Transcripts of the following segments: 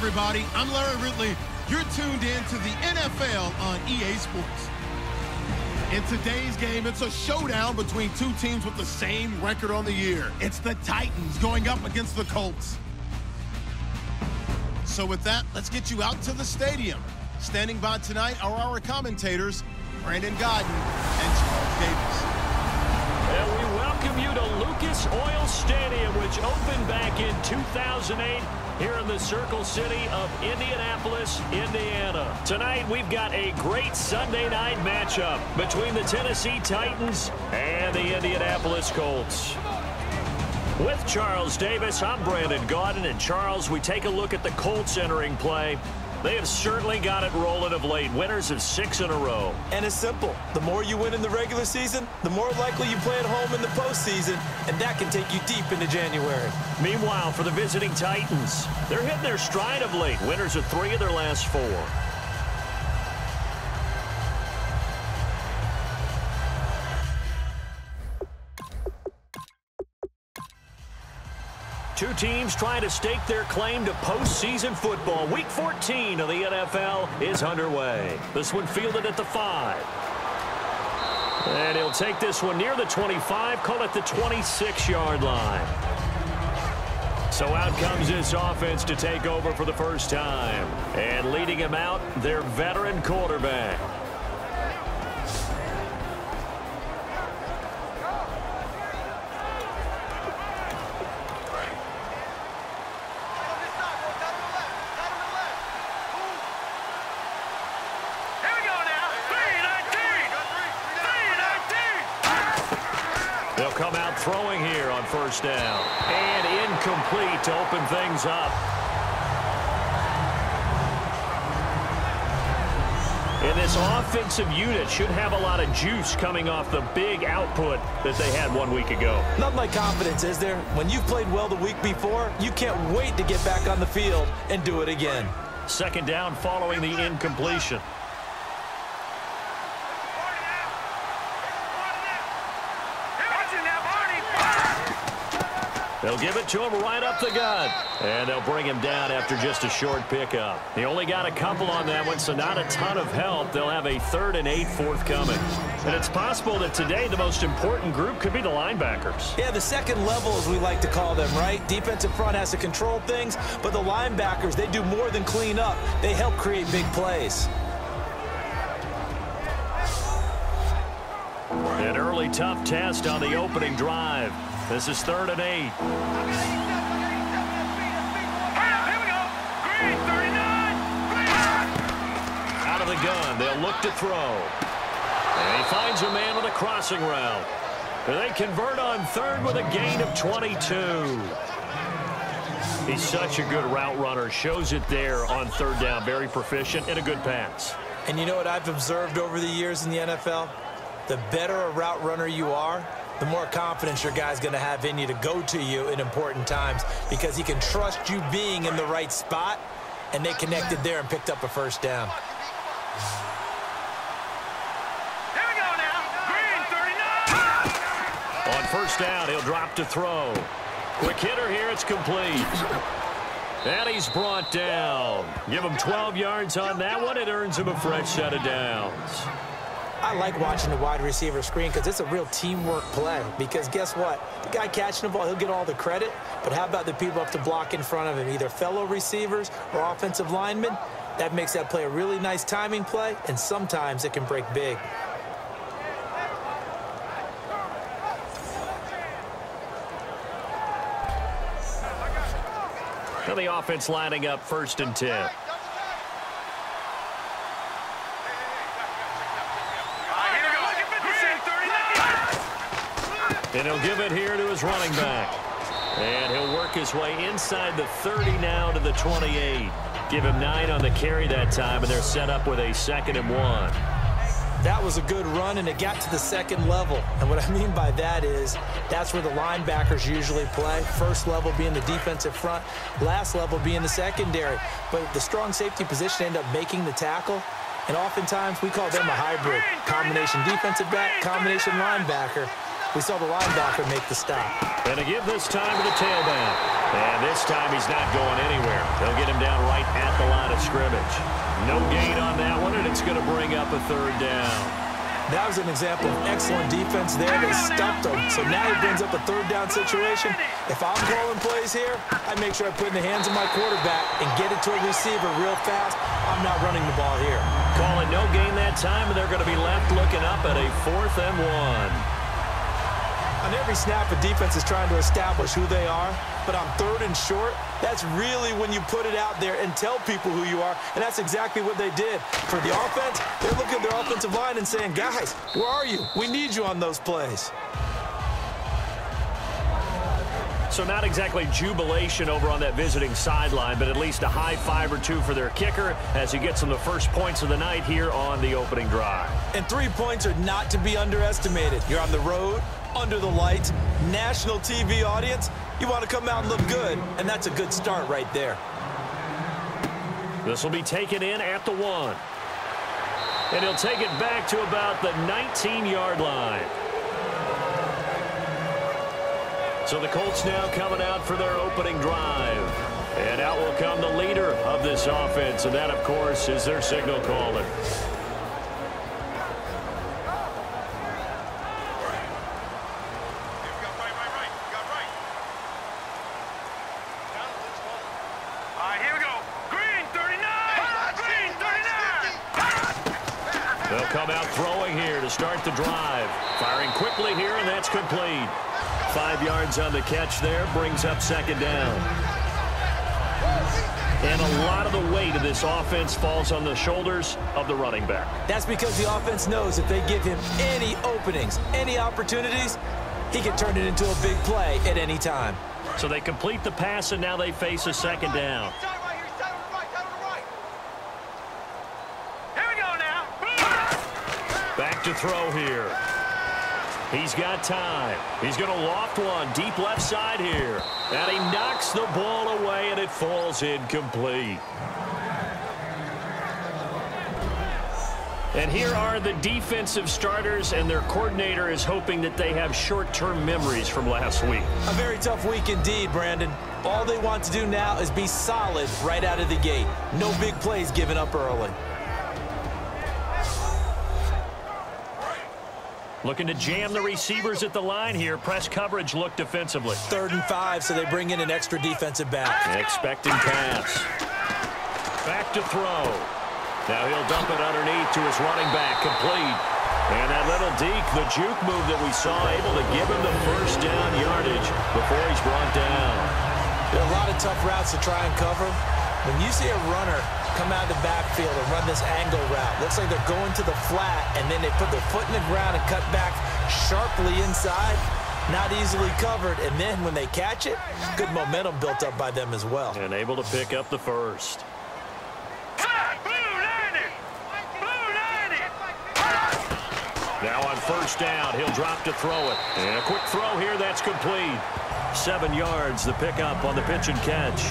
everybody. I'm Larry Ridley. You're tuned in to the NFL on EA Sports. In today's game, it's a showdown between two teams with the same record on the year. It's the Titans going up against the Colts. So with that, let's get you out to the stadium. Standing by tonight are our commentators, Brandon Godden and Charles Davis. And we welcome you to Lucas Oil Stadium, which opened back in 2008 here in the Circle City of Indianapolis, Indiana. Tonight, we've got a great Sunday night matchup between the Tennessee Titans and the Indianapolis Colts. With Charles Davis, I'm Brandon Godden. And Charles, we take a look at the Colts entering play. They have certainly got it rolling of late. Winners of 6 in a row. And it's simple. The more you win in the regular season, the more likely you play at home in the postseason, and that can take you deep into January. Meanwhile, for the visiting Titans, they're hitting their stride of late. Winners of 3 of their last 4. Two teams trying to stake their claim to postseason football. Week 14 of the NFL is underway. This one fielded at the 5. And he'll take this one near the 25, call it the 26-yard line. So out comes this offense to take over for the first time. And leading him out, their veteran quarterback. They'll come out throwing here on first down. And incomplete to open things up. And this offensive unit should have a lot of juice coming off the big output that they had 1 week ago. Nothing like confidence, is there? When you've played well the week before, you can't wait to get back on the field and do it again. Second down following the incompletion. They'll give it to him right up the gut. And they'll bring him down after just a short pickup. He only got a couple on that one, so not a ton of help. They'll have a 3rd and 8 forthcoming. And it's possible that today the most important group could be the linebackers. Yeah, the second level, as we like to call them, right? Defensive front has to control things, but the linebackers, they do more than clean up. They help create big plays. An early tough test on the opening drive. This is 3rd and 8. Here we go. Green, 39. Out of the gun. They'll look to throw. And he finds a man with a crossing route. And they convert on 3rd with a gain of 22. He's such a good route runner. Shows it there on 3rd down. Very proficient and a good pass. And you know what I've observed over the years in the NFL? The better a route runner you are, the more confidence your guy's going to have in you to go to you in important times because he can trust you being in the right spot, and they connected there and picked up a first down. Here we go now. Green, 39. On first down, he'll drop to throw. Quick hitter here, it's complete. And he's brought down. Give him 12 yards on that one. It earns him a fresh set of downs. I like watching the wide receiver screen because it's a real teamwork play. Because guess what? The guy catching the ball, he'll get all the credit. But how about the people up to block in front of him, either fellow receivers or offensive linemen? That makes that play a really nice timing play, and sometimes it can break big. Now the offense lining up 1st and 10. And he'll give it here to his running back. And he'll work his way inside the 30 now to the 28. Give him 9 on the carry that time, and they're set up with a 2nd and 1. That was a good run, and it got to the second level. And what I mean by that is that's where the linebackers usually play. First level being the defensive front, last level being the secondary. But the strong safety position ended up making the tackle. And oftentimes we call them a hybrid. Combination defensive back, combination linebacker. We saw the linebacker make the stop. And to give this time to the tailback. And this time he's not going anywhere. They'll get him down right at the line of scrimmage. No gain on that one, and it's going to bring up a third down. That was an example of excellent defense there. They stumped him. So now he brings up a third down situation. If I'm calling plays here, I make sure I put it in the hands of my quarterback and get it to a receiver real fast. I'm not running the ball here. Call it no gain that time, and they're going to be left looking up at a 4th and 1. On every snap, a defense is trying to establish who they are, but on 3rd and short, that's really when you put it out there and tell people who you are, and that's exactly what they did. For the offense, they're looking at their offensive line and saying, guys, where are you? We need you on those plays. So not exactly jubilation over on that visiting sideline, but at least a high 5 or 2 for their kicker as he gets them the first points of the night here on the opening drive. And 3 points are not to be underestimated. You're on the road, under the lights, national TV audience. You want to come out and look good, and that's a good start right there. This will be taken in at the 1. And he'll take it back to about the 19-yard line. So the Colts now coming out for their opening drive. And out will come the leader of this offense, and that, of course, is their signal caller. They'll come out throwing here to start the drive. Firing quickly here, and that's complete. 5 yards on the catch there, brings up 2nd down. And a lot of the weight of this offense falls on the shoulders of the running back. That's because the offense knows if they give him any openings, any opportunities, he can turn it into a big play at any time. So they complete the pass, and now they face a 2nd down. Back to throw here. He's got time. He's going to loft one deep left side here. And he knocks the ball away, and it falls incomplete. And here are the defensive starters, and their coordinator is hoping that they have short-term memories from last week. A very tough week indeed, Brandon. All they want to do now is be solid right out of the gate. No big plays given up early. Looking to jam the receivers at the line here. Press coverage look defensively. 3rd and 5, so they bring in an extra defensive back. Expecting pass. Back to throw. Now he'll dump it underneath to his running back. Complete. And that little deke, the juke move that we saw, able to give him the first down yardage before he's brought down. There are a lot of tough routes to try and cover. When you see a runner come out of the backfield and run this angle route, looks like they're going to the flat, and then they put their foot in the ground and cut back sharply inside. Not easily covered, and then when they catch it, good momentum built up by them as well. And able to pick up the first. Now on 1st down, he'll drop to throw it. And a quick throw here, that's complete. 7 yards, the pickup on the pitch and catch.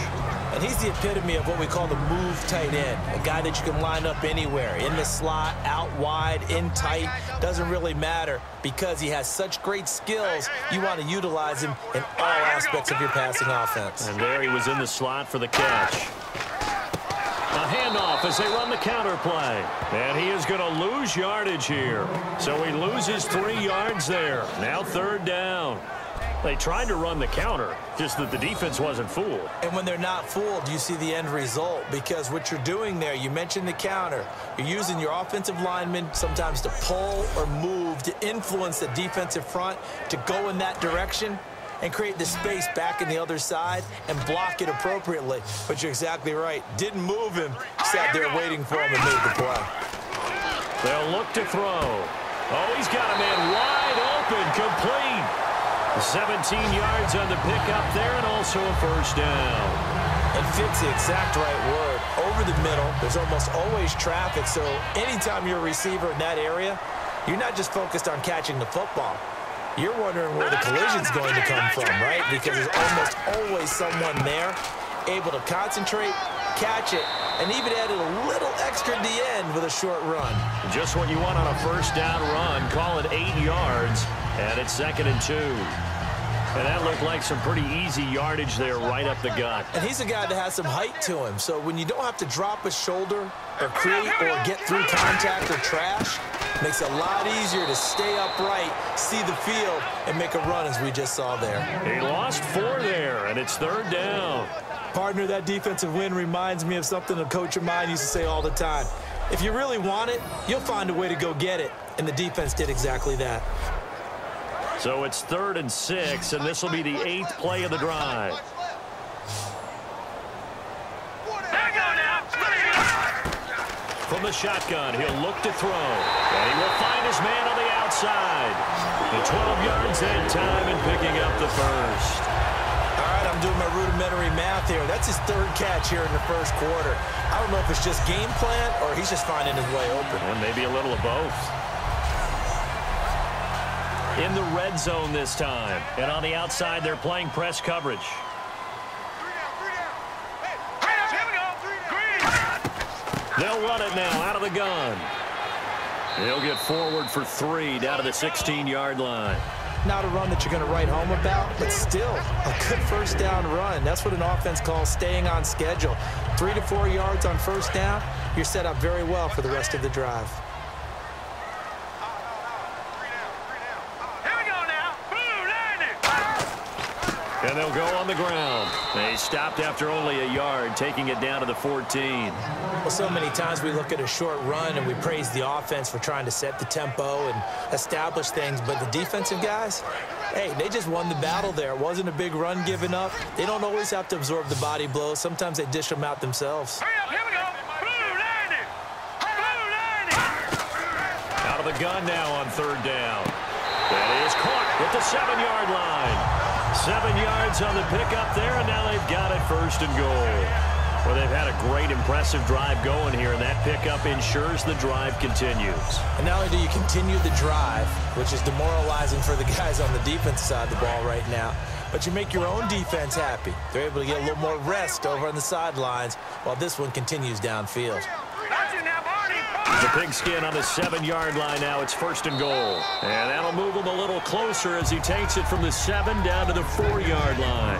And he's the epitome of what we call the move tight end, a guy that you can line up anywhere, in the slot, out wide, in tight, doesn't really matter because he has such great skills. You want to utilize him in all aspects of your passing offense. And there he was in the slot for the catch. A handoff as they run the counter play. And he is going to lose yardage here. So he loses 3 yards there. Now 3rd down. They tried to run the counter, just that the defense wasn't fooled. And when they're not fooled, you see the end result, because what you're doing there, you mentioned the counter. You're using your offensive linemen sometimes to pull or move to influence the defensive front to go in that direction and create the space back in the other side and block it appropriately. But you're exactly right. Didn't move him, sat there waiting for him and made the play. They'll look to throw. Oh, he's got a man wide open, complete. 17 yards on the pickup there, and also a first down. And fits the exact right word. Over the middle, there's almost always traffic, so anytime you're a receiver in that area, you're not just focused on catching the football. You're wondering where the collision's going to come from, right? Because there's almost always someone there able to concentrate, catch it, and even added a little extra at the end with a short run. Just what you want on a first down run. Call it 8 yards, and it's 2nd and 2. And that looked like some pretty easy yardage there right up the gut. And he's a guy that has some height to him. So when you don't have to drop a shoulder or create or get through contact or trash, makes it a lot easier to stay upright, see the field, and make a run as we just saw there. He lost 4 there, and it's 3rd down. Partner, that defensive win reminds me of something a coach of mine used to say all the time. If you really want it, you'll find a way to go get it. And the defense did exactly that. So it's 3rd and 6, and this will be the 8th play of the drive. From the shotgun, he'll look to throw. And he will find his man on the outside. The 12 yards that time and picking up the first. All right, I'm doing my rudimentary math here. That's his 3rd catch here in the first quarter. I don't know if it's just game plan or he's just finding his way open. And maybe a little of both. In the red zone this time. And on the outside, they're playing press coverage. They'll run it now out of the gun. He'll get forward for 3 down to the 16-yard line. Not a run that you're going to write home about, but still a good first down run. That's what an offense calls staying on schedule. 3 to 4 yards on first down, you're set up very well for the rest of the drive. And they'll go on the ground. They stopped after only a yard, taking it down to the 14. Well, so many times we look at a short run and we praise the offense for trying to set the tempo and establish things, but the defensive guys, hey, they just won the battle there. It wasn't a big run given up. They don't always have to absorb the body blows. Sometimes they dish them out themselves. Hurry up, here we go. Blue 90. Blue 90. Out of the gun now on 3rd down. That is caught at the 7-yard line. 7 yards on the pickup there, and now they've got it 1st and goal. Well, they've had a great, impressive drive going here, and that pickup ensures the drive continues. And not only do you continue the drive, which is demoralizing for the guys on the defensive side of the ball right now, but you make your own defense happy. They're able to get a little more rest over on the sidelines while this one continues downfield. The pigskin on the 7-yard line now. It's 1st and goal. And that'll move him a little closer as he takes it from the 7 down to the 4-yard line.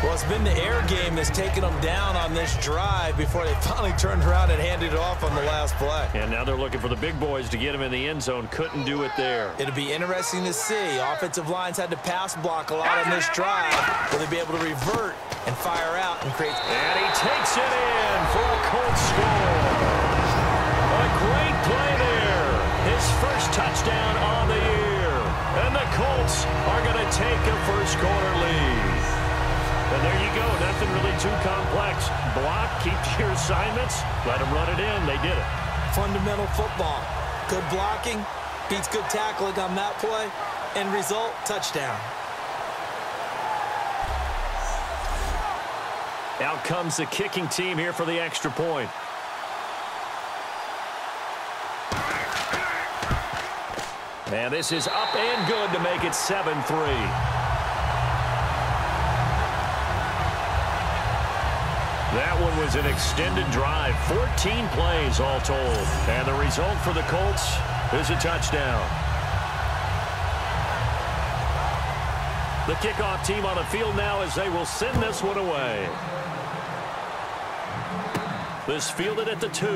Well, it's been the air game that's taken them down on this drive before they finally turned around and handed it off on the last play. And now they're looking for the big boys to get him in the end zone. Couldn't do it there. It'll be interesting to see. Offensive lines had to pass block a lot on this drive. Will they be able to revert and fire out and create? And he takes it in for a Colts score. A great play there. His first touchdown on the year. And the Colts are going to take a first-quarter lead. And there you go. Nothing really too complex. Block, keep to your assignments, let them run it in. They did it. Fundamental football. Good blocking beats good tackling on that play. End result, touchdown. Out comes the kicking team here for the extra point. And this is up and good to make it 7-3. That one was an extended drive, 14 plays all told. And the result for the Colts is a touchdown. The kickoff team on the field now as they will send this one away. This fielded at the 2.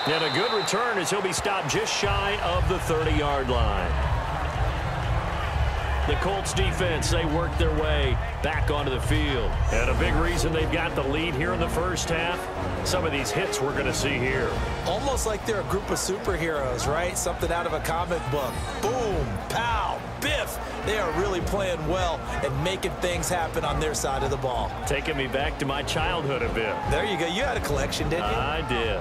And a good return as he'll be stopped just shy of the 30-yard line. The Colts defense, they work their way back onto the field. And a big reason they've got the lead here in the first half, some of these hits we're going to see here. Almost like they're a group of superheroes, right? Something out of a comic book. Boom, pow, biff. They are really playing well and making things happen on their side of the ball. Taking me back to my childhood a bit. There you go. You had a collection, didn't you? I did.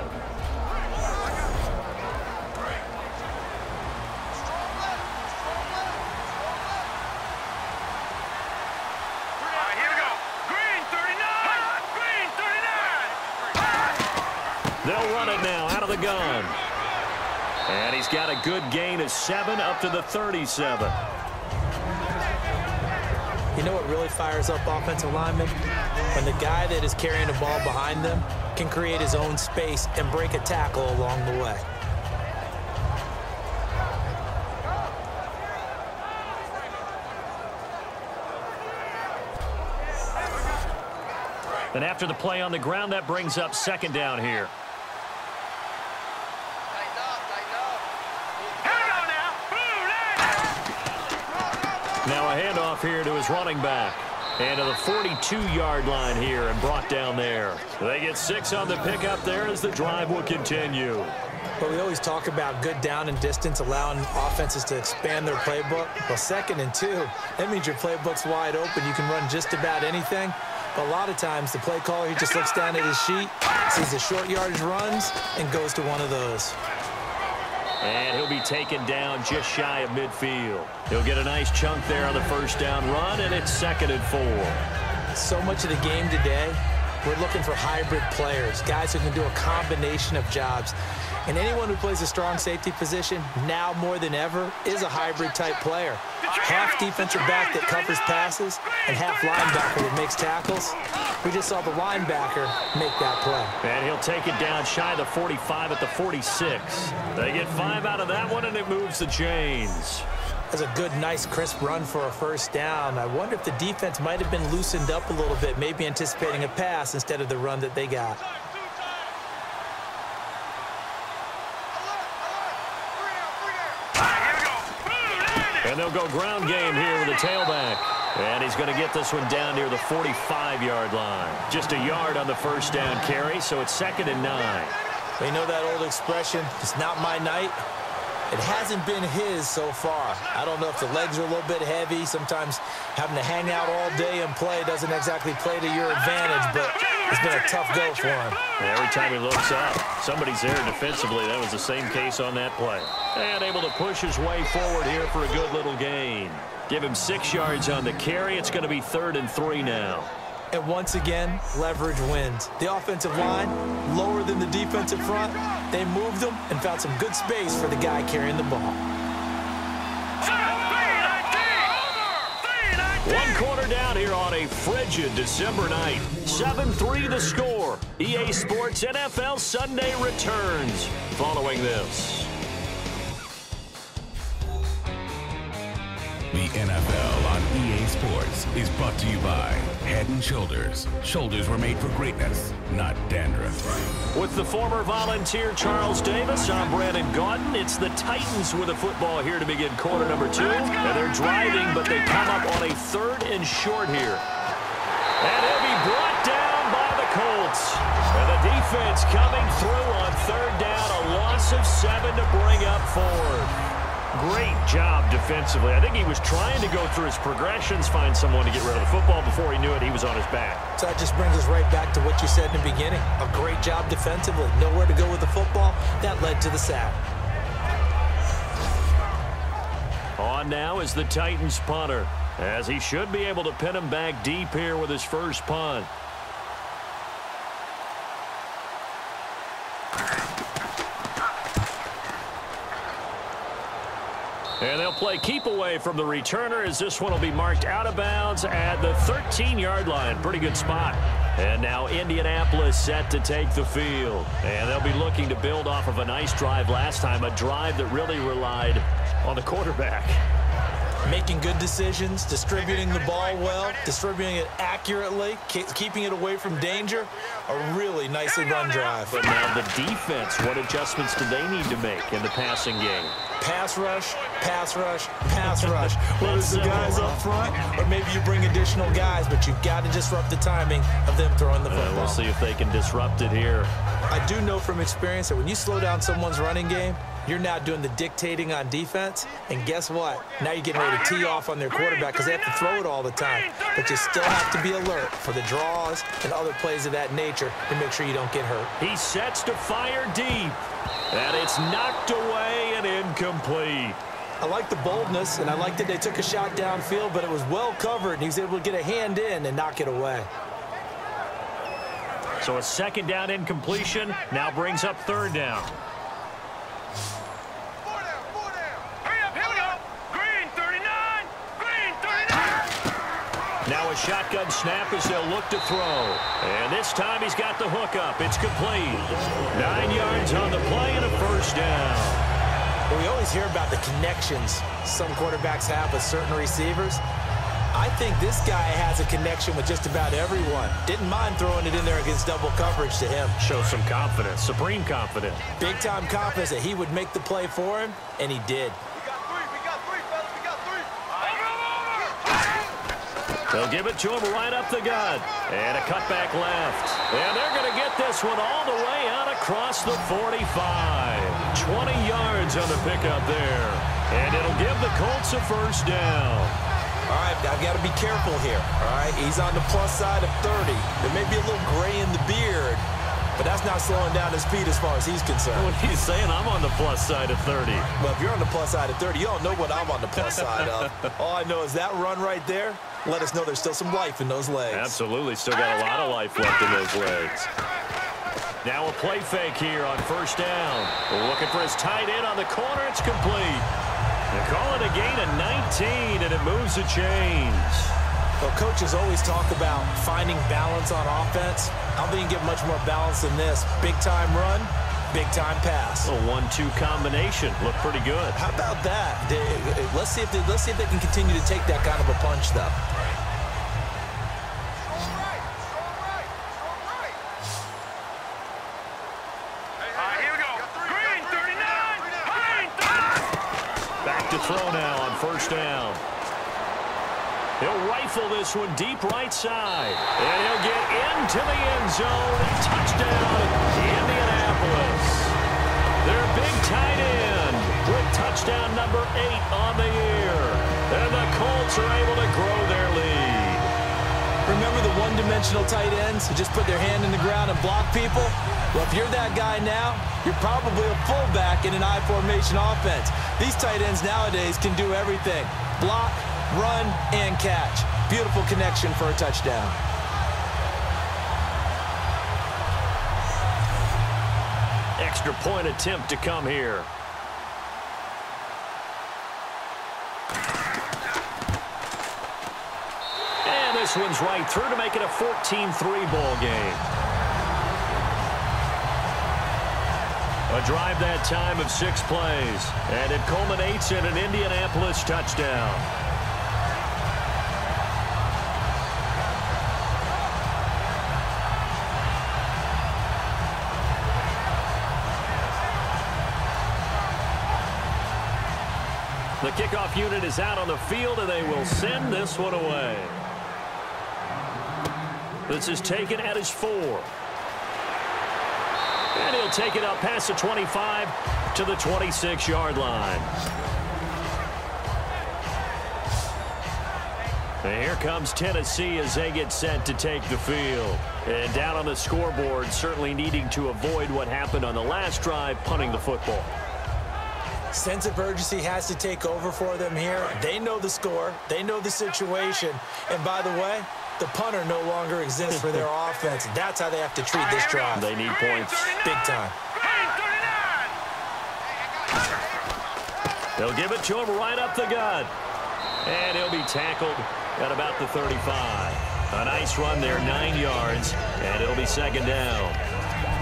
They'll run it now out of the gun. And he's got a good gain of 7 up to the 37. You know what really fires up offensive linemen? When the guy that is carrying the ball behind them can create his own space and break a tackle along the way. And after the play on the ground, that brings up second down here. Now a handoff here to his running back. And to the 42-yard line here and brought down there. They get 6 on the pickup there as the drive will continue. But we always talk about good down and distance, allowing offenses to expand their playbook. Well, 2nd and 2, that means your playbook's wide open. You can run just about anything. But a lot of times, the play caller, he just looks down at his sheet, sees the short yardage runs, and goes to one of those. And he'll be taken down just shy of midfield. He'll get a nice chunk there on the first down run, and it's 2nd and 4. So much of the game today, we're looking for hybrid players, guys who can do a combination of jobs. And anyone who plays a strong safety position, now more than ever, is a hybrid-type player. Half defensive back that covers passes and half linebacker that makes tackles. We just saw the linebacker make that play. And he'll take it down shy of the 45 at the 46. They get 5 out of that one, and it moves the chains. That's a good, nice, crisp run for a first down. I wonder if the defense might have been loosened up a little bit, maybe anticipating a pass instead of the run that they got. And they'll go ground game here with the tailback. And he's going to get this one down near the 45-yard line. Just a yard on the first down carry, so it's 2nd and 9. They know that old expression, it's not my night. It hasn't been his so far. I don't know if the legs are a little bit heavy. Sometimes having to hang out all day and play doesn't exactly play to your advantage, but it's been a tough go for him. Every time he looks up, somebody's there defensively. That was the same case on that play. And able to push his way forward here for a good little gain. Give him 6 yards on the carry. It's going to be 3rd and 3 now. And once again, leverage wins. The offensive line, lower than the defensive front, they moved them and found some good space for the guy carrying the ball. 1 quarter down here on a frigid December night. 7-3 the score. EA Sports NFL Sunday returns following this. The NFL on EA Sports is brought to you by Head & Shoulders. Shoulders were made for greatness, not dandruff. With the former Volunteer Charles Davis, I'm Brandon Gaudin. It's the Titans with a football here to begin quarter number 2. And they're driving, but they come up on a 3rd and short here. And he'll be brought down by the Colts. And the defense coming through on 3rd down. A loss of 7 to bring up 4th. Great job defensively. I think he was trying to go through his progressions, find someone to get rid of the football. Before he knew it, he was on his back. So that just brings us right back to what you said in the beginning. A great job defensively. Nowhere to go with the football. That led to the sack. On now is the Titans punter, as he should be able to pin him back deep here with his first punt. And they'll play keep away from the returner as this one will be marked out of bounds at the 13-yard line. Pretty good spot. And now Indianapolis set to take the field. And they'll be looking to build off of a nice drive last time, a drive that really relied on the quarterback. Making good decisions, distributing the ball well, distributing it accurately, keeping it away from danger. A really nicely run drive. But now the defense, what adjustments do they need to make in the passing game? Pass rush, pass rush, pass rush. Whether it's the guys up front or maybe you bring additional guys, but you've got to disrupt the timing of them throwing the football. We'll see if they can disrupt it here. I do know from experience that when you slow down someone's running game, you're now doing the dictating on defense, and guess what? Now you're getting ready to tee off on their quarterback because they have to throw it all the time. But you still have to be alert for the draws and other plays of that nature to make sure you don't get hurt. He sets to fire deep, and it's knocked away and incomplete. I like the boldness, and I like that they took a shot downfield, but it was well covered, and he was able to get a hand in and knock it away. So a 2nd down incompletion now brings up 3rd down. Now a shotgun snap as they'll look to throw. And this time he's got the hook up. It's complete. 9 yards on the play and a first down. Well, we always hear about the connections some quarterbacks have with certain receivers. I think this guy has a connection with just about everyone. Didn't mind throwing it in there against double coverage to him. Shows some confidence, supreme confidence. Big-time confidence that he would make the play for him, and he did. We got three, fellas. We got three. They'll give it to him right up the gut. And a cutback left. And they're going to get this one all the way out across the 45. 20 yards on the pickup there. And it'll give the Colts a first down. All right, I've got to be careful here, all right? He's on the plus side of 30. There may be a little gray in the beard, but that's not slowing down his speed as far as he's concerned. What he's saying, I'm on the plus side of 30. Well, if you're on the plus side of 30, you don't know what I'm on the plus side of. All I know is that run right there, let us know there's still some life in those legs. Absolutely, still got a lot of life left in those legs. Now a play fake here on first down. Looking for his tight end on the corner. It's complete. They call it a gain of 19, and it moves the chains. Well, coaches always talk about finding balance on offense. I don't think you get much more balance than this. Big-time run, big-time pass. A 1-2 combination. Looked pretty good. How about that? Let's see if they can continue to take that kind of a punch, though. Throw now on first down. He'll rifle this one deep right side. And he'll get into the end zone. Touchdown, Indianapolis. Their big tight end with touchdown number 8 on the year. And the Colts are able to grow their lead. Remember the one-dimensional tight ends who just put their hand in the ground and block people? Well, if you're that guy now, you're probably a fullback in an I-formation offense. These tight ends nowadays can do everything. Block, run, and catch. Beautiful connection for a touchdown. Extra point attempt to come here. And this one's right through to make it a 14-3 ball game. A drive that time of 6 plays, and it culminates in an Indianapolis touchdown. The kickoff unit is out on the field, and they will send this one away. This is taken at his 4. And he'll take it up past the 25 to the 26-yard line. And here comes Tennessee as they get set to take the field. And down on the scoreboard, certainly needing to avoid what happened on the last drive, punting the football. Sense of urgency has to take over for them here. They know the score. They know the situation. And by the way, the punter no longer exists for their offense. That's how they have to treat this drive. They need points. Big time. They'll give it to him right up the gut. And he'll be tackled at about the 35. A nice run there, 9 yards, and it'll be second down.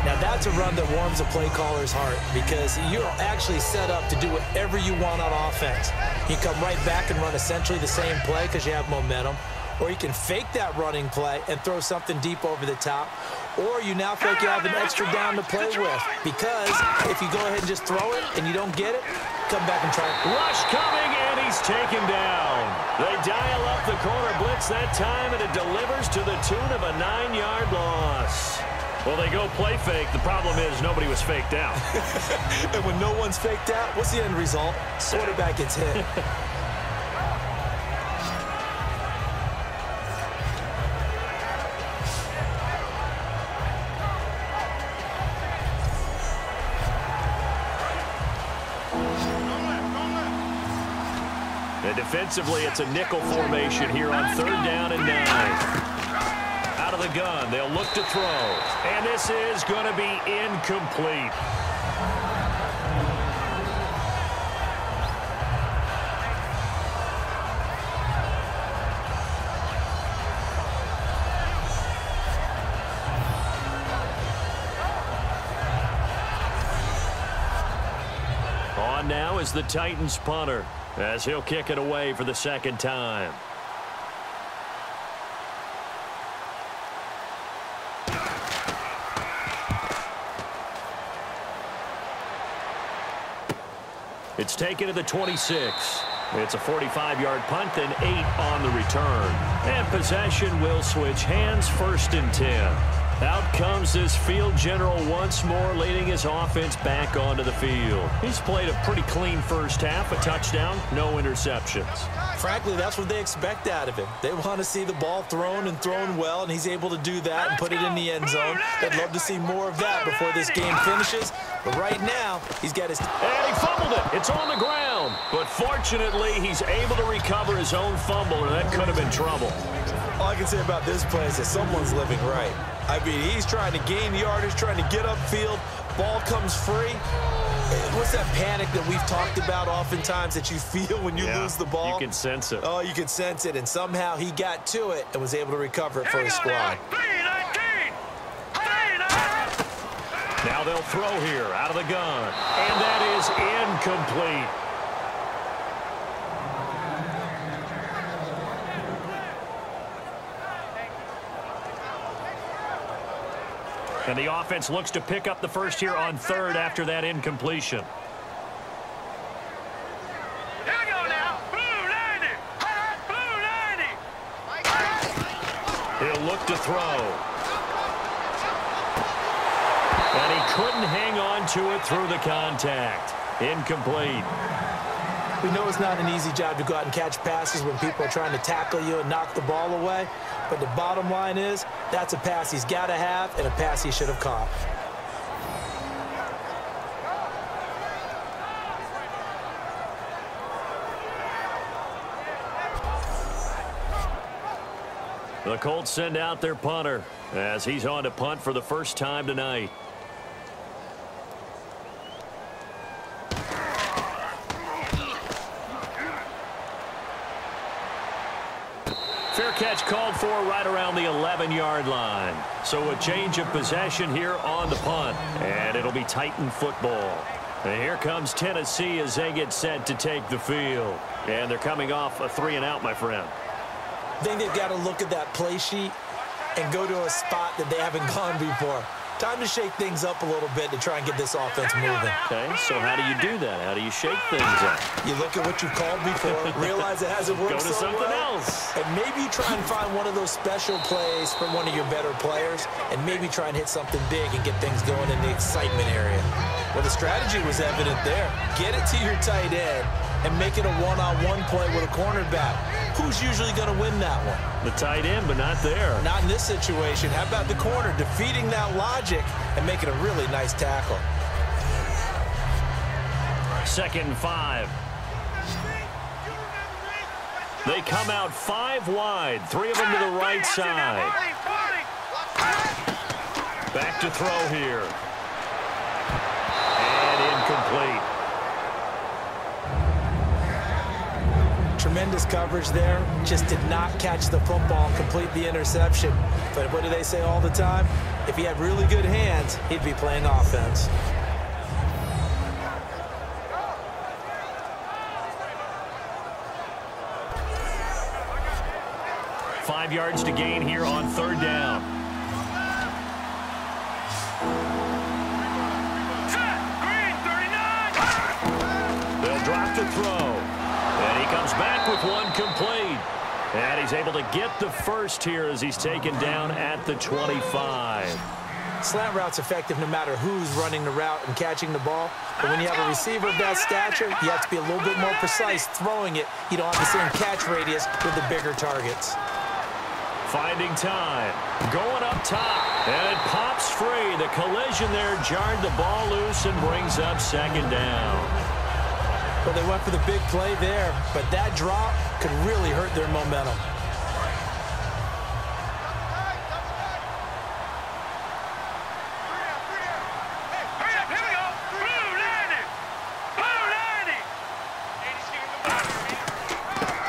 Now that's a run that warms a play caller's heart because you're actually set up to do whatever you want on offense. You come right back and run essentially the same play because you have momentum. Or you can fake that running play and throw something deep over the top. Or you now feel like you have an extra down to play with. Because if you go ahead and just throw it and you don't get it, come back and try it. Rush coming, and he's taken down. They dial up the corner blitz that time, and it delivers to the tune of a 9-yard loss. Well, they go play fake. The problem is nobody was faked out. And when no one's faked out, what's the end result? Quarterback gets hit. And defensively, it's a nickel formation here on 3rd down and 9. Out of the gun, they'll look to throw. And this is going to be incomplete. On now is the Titans punter, as he'll kick it away for the second time. It's taken to the 26. It's a 45-yard punt, then 8 on the return. And possession will switch hands, 1st and 10. Out comes this field general once more, leading his offense back onto the field. He's played a pretty clean first half, a touchdown, no interceptions. Frankly, that's what they expect out of him. They want to see the ball thrown and thrown well, and he's able to do that and put it in the end zone. They'd love to see more of that before this game finishes. But right now, he's got his... And he fumbled it. It's on the ground. But fortunately, he's able to recover his own fumble, and that could have been trouble. All I can say about this play is that someone's living right. I mean, he's trying to gain yardage, trying to get upfield. Ball comes free. What's that panic that we've talked about oftentimes that you feel when you lose the ball? You can sense it. Oh, you can sense it. And somehow he got to it and was able to recover it for his squad. Now they'll throw here out of the gun. And that is incomplete. And the offense looks to pick up the first here on 3rd after that incompletion. Here we go now. Blue 90. Blue 90. He'll look to throw. And he couldn't hang on to it through the contact. Incomplete. We know it's not an easy job to go out and catch passes when people are trying to tackle you and knock the ball away. But the bottom line is, that's a pass he's got to have and a pass he should have caught. The Colts send out their punter as he's on to punt for the first time tonight. Fair catch called for right around the 11-yard line. So a change of possession here on the punt. And it'll be Titan football. And here comes Tennessee as they get set to take the field. And they're coming off a 3-and-out, my friend. I think they've got to look at that play sheet and go to a spot that they haven't gone before. Time to shake things up a little bit to try and get this offense moving. Okay, so how do you do that? How do you shake things up? You look at what you called before, realize it hasn't worked Go to so something well, else. and maybe try and find one of those special plays from one of your better players, and maybe try and hit something big and get things going in the excitement area. Well, the strategy was evident there. Get it to your tight end and make it a one-on-one play with a cornerback. Who's usually going to win that one? The tight end, but not there. Not in this situation. How about the corner defeating that logic and making a really nice tackle? 2nd and 5. They come out 5 wide, 3 of them to the right side. Back to throw here. And incomplete. Tremendous coverage there. Just did not catch the football and complete the interception. But what do they say all the time? If he had really good hands, he'd be playing offense. Five yards to gain here on 3rd down. They'll drop to throw. And he comes back with one complete. And he's able to get the first here as he's taken down at the 25. Slant route's effective no matter who's running the route and catching the ball. But when you have a receiver of that stature, you have to be a little bit more precise throwing it. You don't have the same catch radius with the bigger targets. Finding time. Going up top. And it pops free. The collision there jarred the ball loose and brings up 2nd down. Well, they went for the big play there, but that drop could really hurt their momentum.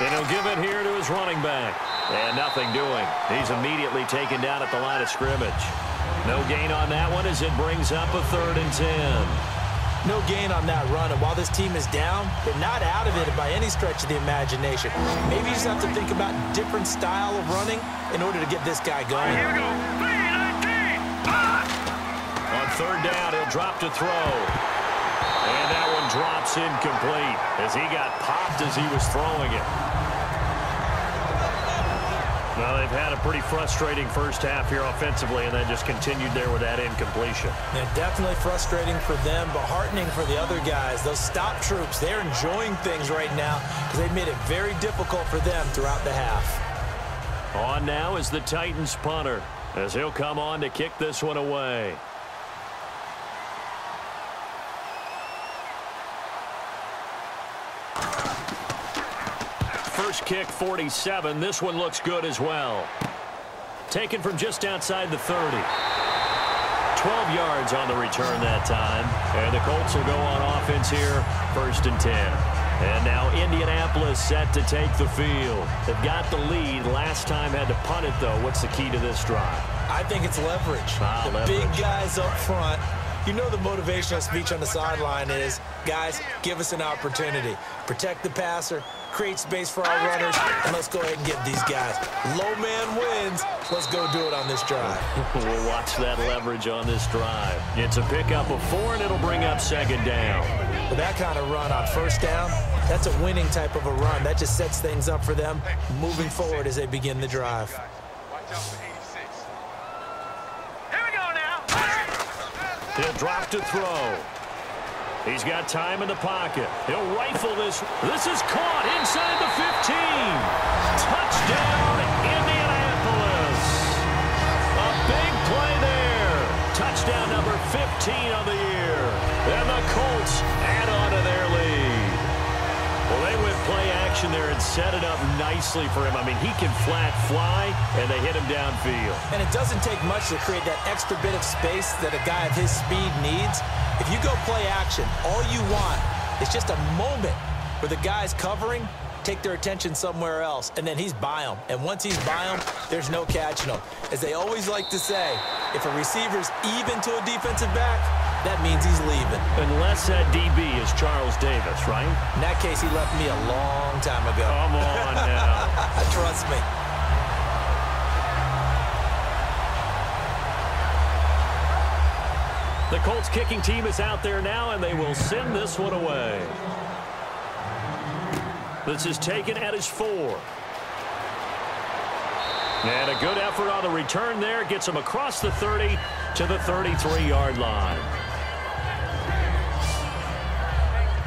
And he'll give it here to his running back. And nothing doing. He's immediately taken down at the line of scrimmage. No gain on that one as it brings up a 3rd and 10. No gain on that run, and while this team is down, they're not out of it by any stretch of the imagination. Maybe you just have to think about a different style of running in order to get this guy going. Here we go. 3-19. On 3rd down, he'll drop to throw. And that one drops incomplete as he got popped as he was throwing it. Well, they've had a pretty frustrating first half here offensively, and then just continued there with that incompletion. Yeah, definitely frustrating for them, but heartening for the other guys. Those stop troops, they're enjoying things right now because they've made it very difficult for them throughout the half. On now is the Titans punter as he'll come on to kick this one away. First kick, 47. This one looks good as well. Taken from just outside the 30. 12 yards on the return that time. And the Colts will go on offense here, 1st and 10. And now Indianapolis set to take the field. They've got the lead. Last time had to punt it, though. What's the key to this drive? I think it's leverage. The big guys up front. You know the motivational speech on the sideline is, guys, give us an opportunity. Protect the passer, create space for our runners, and let's go ahead and give these guys. Low man wins. Let's go do it on this drive. We'll watch that leverage on this drive. It's a pickup of 4, and it'll bring up 2nd down. With that kind of run on 1st down, that's a winning type of a run. That just sets things up for them moving forward as they begin the drive. He'll drop to throw. He's got time in the pocket. He'll rifle this. This is caught inside the 15. Touchdown, Indianapolis. A big play there. Touchdown number 15 on the year. And the Colts add on to their lead. Well, they went play action there and set it up nicely for him. I mean, he can flat fly, and they hit him downfield. And it doesn't take much to create that extra bit of space that a guy of his speed needs. If you go play action, all you want is just a moment where the guy's covering, take their attention somewhere else, and then he's by him. And once he's by him, there's no catching him. As they always like to say, if a receiver's even to a defensive back, that means he's leaving. Unless that DB is Charles Davis, right? In that case, he left me a long time ago. Come on now. Trust me. The Colts kicking team is out there now, and they will send this one away. This is taken at his 4. And a good effort on the return there. Gets him across the 30 to the 33-yard line.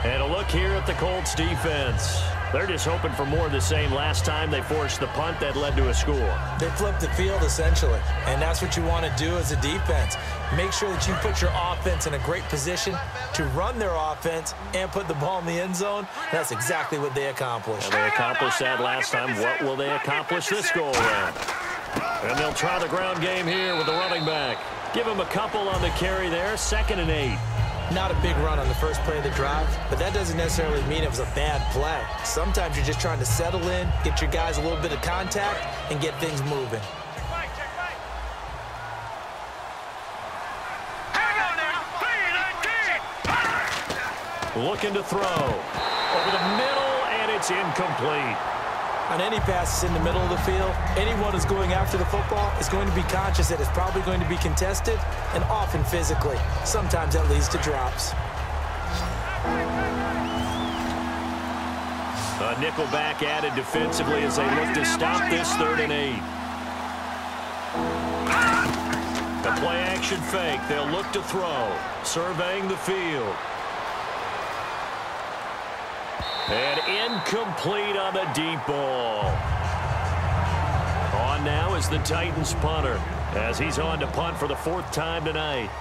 And a look here at the Colts defense. They're just hoping for more of the same. Last time they forced the punt that led to a score. They flipped the field, essentially. And that's what you want to do as a defense. Make sure that you put your offense in a great position to run their offense and put the ball in the end zone. And that's exactly what they accomplished. And they accomplished that last time. What will they accomplish this go-around? And they'll try the ground game here with the running back. Give him a couple on the carry there. 2nd and 8. Not a big run on the first play of the drive, but that doesn't necessarily mean it was a bad play. Sometimes you're just trying to settle in, get your guys a little bit of contact, and get things moving. Looking to throw. Over the middle, and it's incomplete. On any passes in the middle of the field, anyone who's going after the football is going to be conscious that it's probably going to be contested, and often physically. Sometimes that leads to drops. A nickel back added defensively as they look to stop this 3rd and 8. The play action fake. They'll look to throw. Surveying the field. And incomplete on the deep ball. On now is the Titans punter as he's on to punt for the 4th time tonight.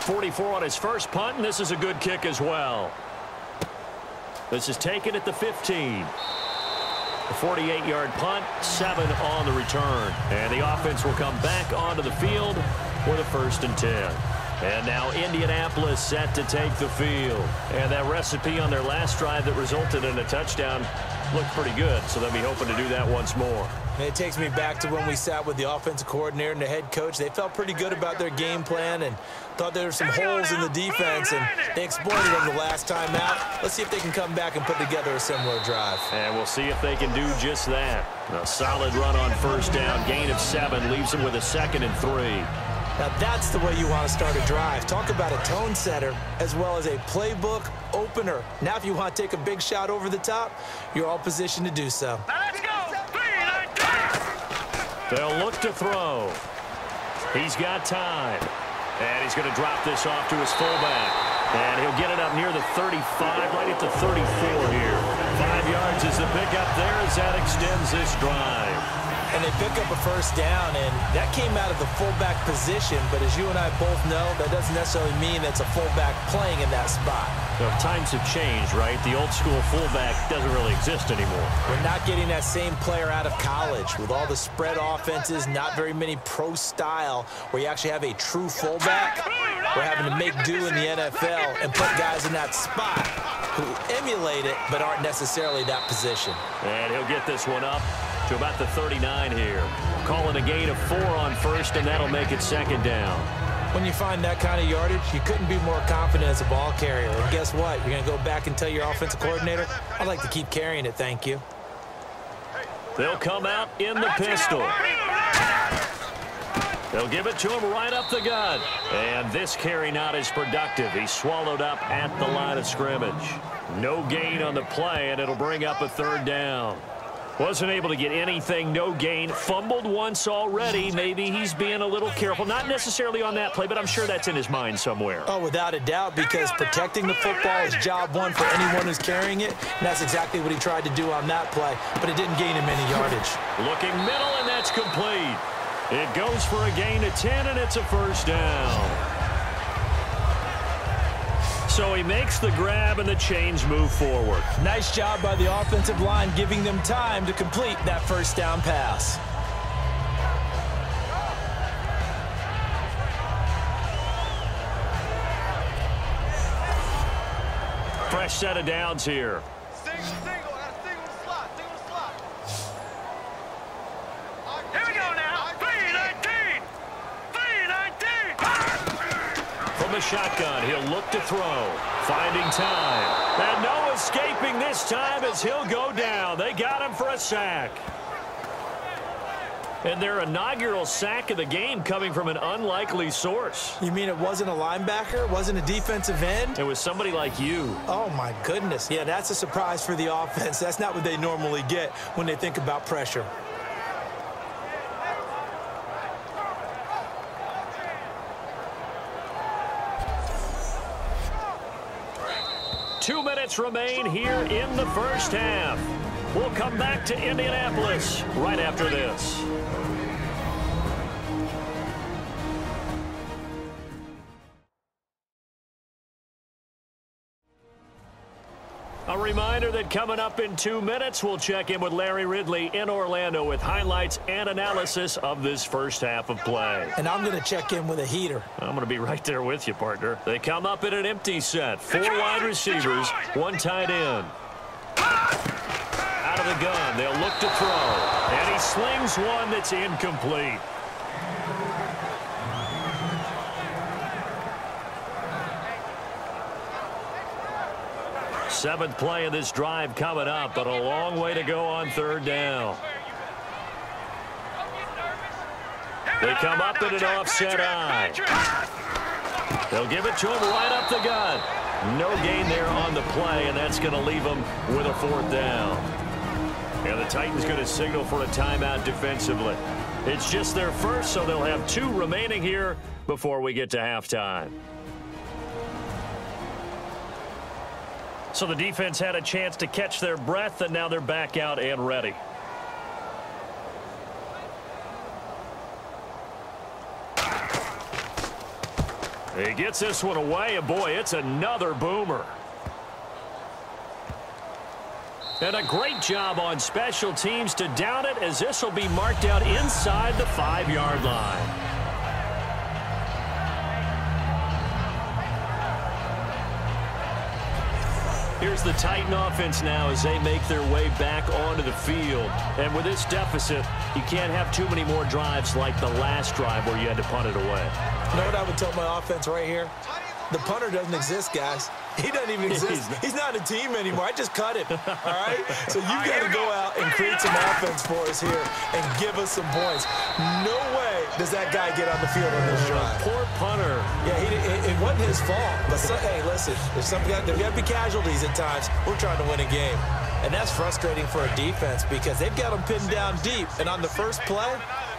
.44 on his first punt, and this is a good kick as well. This is taken at the 15. A 48-yard punt, 7 on the return. And the offense will come back onto the field with a 1st and 10. And now Indianapolis set to take the field. And that recipe on their last drive that resulted in a touchdown looked pretty good, so they'll be hoping to do that once more. And it takes me back to when we sat with the offensive coordinator and the head coach. They felt pretty good about their game plan and thought there were some holes in the defense, and they exploited them the last time out. Let's see if they can come back and put together a similar drive. And we'll see if they can do just that. A solid run on first down. Gain of 7 leaves them with a 2nd and 3. Now that's the way you want to start a drive. Talk about a tone setter as well as a playbook opener. Now if you want to take a big shot over the top, you're all positioned to do so. Let's go. 3, 9, 10. They'll look to throw. He's got time. And he's going to drop this off to his fullback. And he'll get it up near the 35, right at the 34 here. 5 yards is the pickup there as that extends this drive. And they pick up a first down, and that came out of the fullback position. But as you and I both know, that doesn't necessarily mean that's a fullback playing in that spot. So times have changed, right? The old school fullback doesn't really exist anymore. We're not getting that same player out of college with all the spread offenses, not very many pro style where you actually have a true fullback. We're having to make do in the NFL and put guys in that spot who emulate it but aren't necessarily that position. And he'll get this one up to about the 39 here. Calling a gain of 4 on first, and that'll make it 2nd down. When you find that kind of yardage, you couldn't be more confident as a ball carrier. And guess what? You're going to go back and tell your offensive coordinator, I'd like to keep carrying it, thank you. They'll come out in the pistol. They'll give it to him right up the gut. And this carry not as productive. He's swallowed up at the line of scrimmage. No gain on the play, and it'll bring up a 3rd down. Wasn't able to get anything, no gain. Fumbled once already. Maybe he's being a little careful. Not necessarily on that play, but I'm sure that's in his mind somewhere. Oh, without a doubt, because protecting the football is job one for anyone who's carrying it. And that's exactly what he tried to do on that play, but it didn't gain him any yardage. Looking middle, and that's complete. It goes for a gain of 10, and it's a first down. So he makes the grab, and the chains move forward. Nice job by the offensive line, giving them time to complete that first down pass. Fresh set of downs here. Single. I got a single slot. Here we go now. 3-19. 3-19. From the shotgun, he'll look to throw. Finding time. And no escaping this time as he'll go down. They got him for a sack. And their inaugural sack of the game coming from an unlikely source. You mean it wasn't a linebacker? It wasn't a defensive end? It was somebody like you. Oh, my goodness. Yeah, that's a surprise for the offense. That's not what they normally get when they think about pressure. Two minutes remain here in the first half. We'll come back to Indianapolis right after this. A reminder that coming up in 2 minutes, we'll check in with Larry Ridley in Orlando with highlights and analysis of this first half of play. And I'm going to check in with a heater. I'm going to be right there with you, partner. They come up in an empty set. 4 wide receivers, 1 tight end. Out of the gun, they'll look to throw. And he slings one that's incomplete. Seventh play of this drive coming up, but a long way to go on 3rd down. They come up in an offset eye. They'll give it to him right up the gut. No gain there on the play, and that's going to leave them with a 4th down. And the Titans going to signal for a timeout defensively. It's just their first, so they'll have 2 remaining here before we get to halftime. So the defense had a chance to catch their breath, and now they're back out and ready. He gets this one away, and boy, it's another boomer. And a great job on special teams to down it, as this will be marked out inside the 5-yard line. Here's the Titan offense now as they make their way back onto the field. And with this deficit, you can't have too many more drives like the last drive where you had to punt it away. You know what I would tell my offense right here? The punter doesn't exist, guys. He doesn't even exist. He's not a team anymore. I just cut him, all right? So you've got to go out and create some offense for us here and give us some points. No way does that guy get on the field on this drive. Poor punter. Yeah, it wasn't his fault. But, hey, listen, there's got to be casualties at times. We're trying to win a game. And that's frustrating for a defense because they've got them pinned down deep. And on the first play,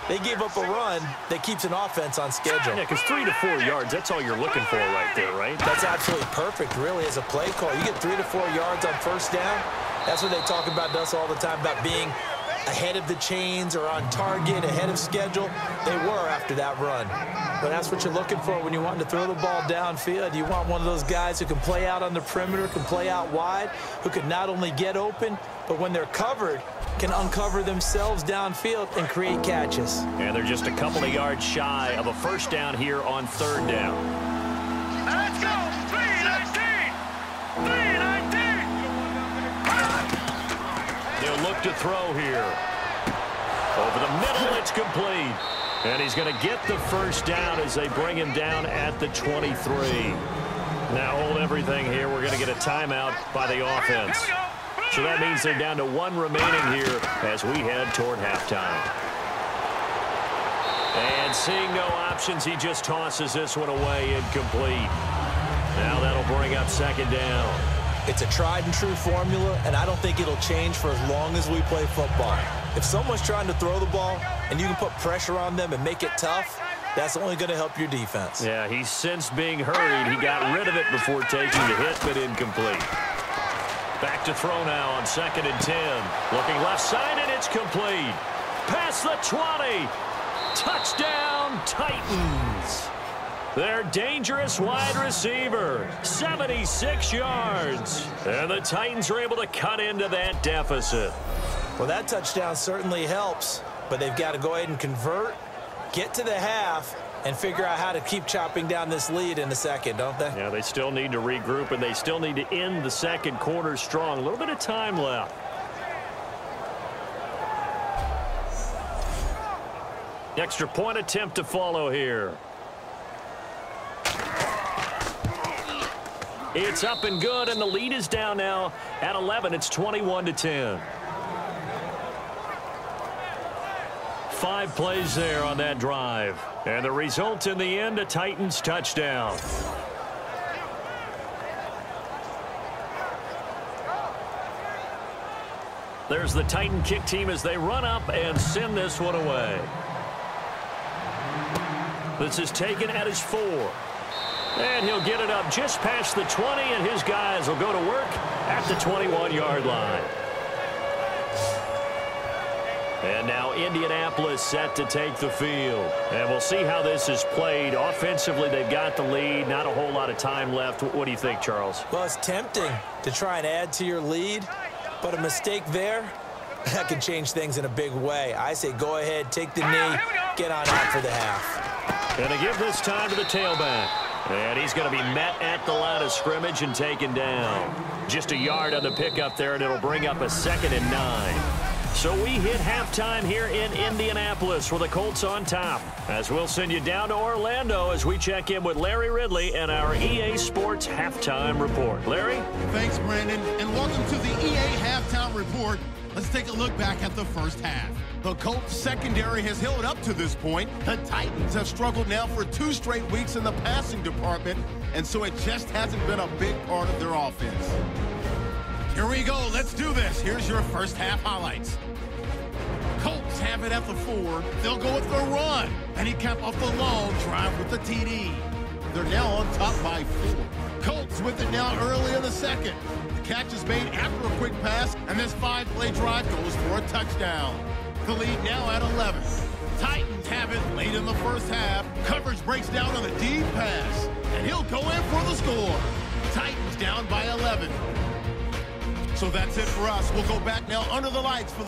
they gave up a run that keeps an offense on schedule. Yeah, because 3 to 4 yards, that's all you're looking for right there, right? That's absolutely perfect, really, as a play call. You get 3 to 4 yards on first down. That's what they talk about to us all the time, about being ahead of the chains or on target, ahead of schedule. They were after that run. But that's what you're looking for when you want to throw the ball downfield. You want one of those guys who can play out on the perimeter, can play out wide, who can not only get open, but when they're covered, can uncover themselves downfield and create catches. And they're just a couple of yards shy of a first down here on third down. Let's go. 3-19. 3-19. They'll look to throw here. Over the middle, it's complete. And he's going to get the first down as they bring him down at the 23. Now hold everything here. We're going to get a timeout by the offense. So that means they're down to 1 remaining here as we head toward halftime. And seeing no options, he just tosses this one away incomplete. Now that'll bring up second down. It's a tried-and-true formula, and I don't think it'll change for as long as we play football. If someone's trying to throw the ball and you can put pressure on them and make it tough, that's only going to help your defense. Yeah, he's sensed being hurried. He got rid of it before taking the hit, but incomplete. Back to throw now on 2nd and 10. Looking left side, and it's complete. Past the 20. Touchdown, Titans. Their dangerous wide receiver, 76 yards. And the Titans are able to cut into that deficit. Well, that touchdown certainly helps, but they've got to go ahead and convert, get to the half, and figure out how to keep chopping down this lead in the second, don't they? Yeah, they still need to regroup, and they still need to end the second quarter strong. A little bit of time left. Extra point attempt to follow here. It's up and good, and the lead is down now at 11. It's 21-10. 5 plays there on that drive. And the result in the end, a Titans touchdown. There's the Titan kick team as they run up and send this one away. This is taken at his 4. And he'll get it up just past the 20, and his guys will go to work at the 21-yard line. And now Indianapolis set to take the field. And we'll see how this is played. Offensively, they've got the lead. Not a whole lot of time left. What do you think, Charles? Well, it's tempting to try and add to your lead, but a mistake there, that could change things in a big way. I say go ahead, take the knee, get on out for the half. Going to give this time to the tailback. And he's going to be met at the line of scrimmage and taken down. Just a yard on the pickup there, and it'll bring up a 2nd and 9. So we hit halftime here in Indianapolis with the Colts on top. As we'll send you down to Orlando as we check in with Larry Ridley and our EA Sports Halftime Report. Larry? Thanks, Brandon, and welcome to the EA Halftime Report. Let's take a look back at the first half. The Colts secondary has held up to this point. The Titans have struggled now for 2 straight weeks in the passing department, and so it just hasn't been a big part of their offense. Here we go. Let's do this. Here's your first half highlights. Colts have it at the 4. They'll go with the run, and he capped off the long drive with the TD. They're now on top by 4. Colts with it now early in the second. The catch is made after a quick pass, and this 5-play drive goes for a touchdown. The lead now at 11. Titans have it late in the first half. Coverage breaks down on the deep pass, and he'll go in for the score. Titans down by 11. So that's it for us. We'll go back now under the lights for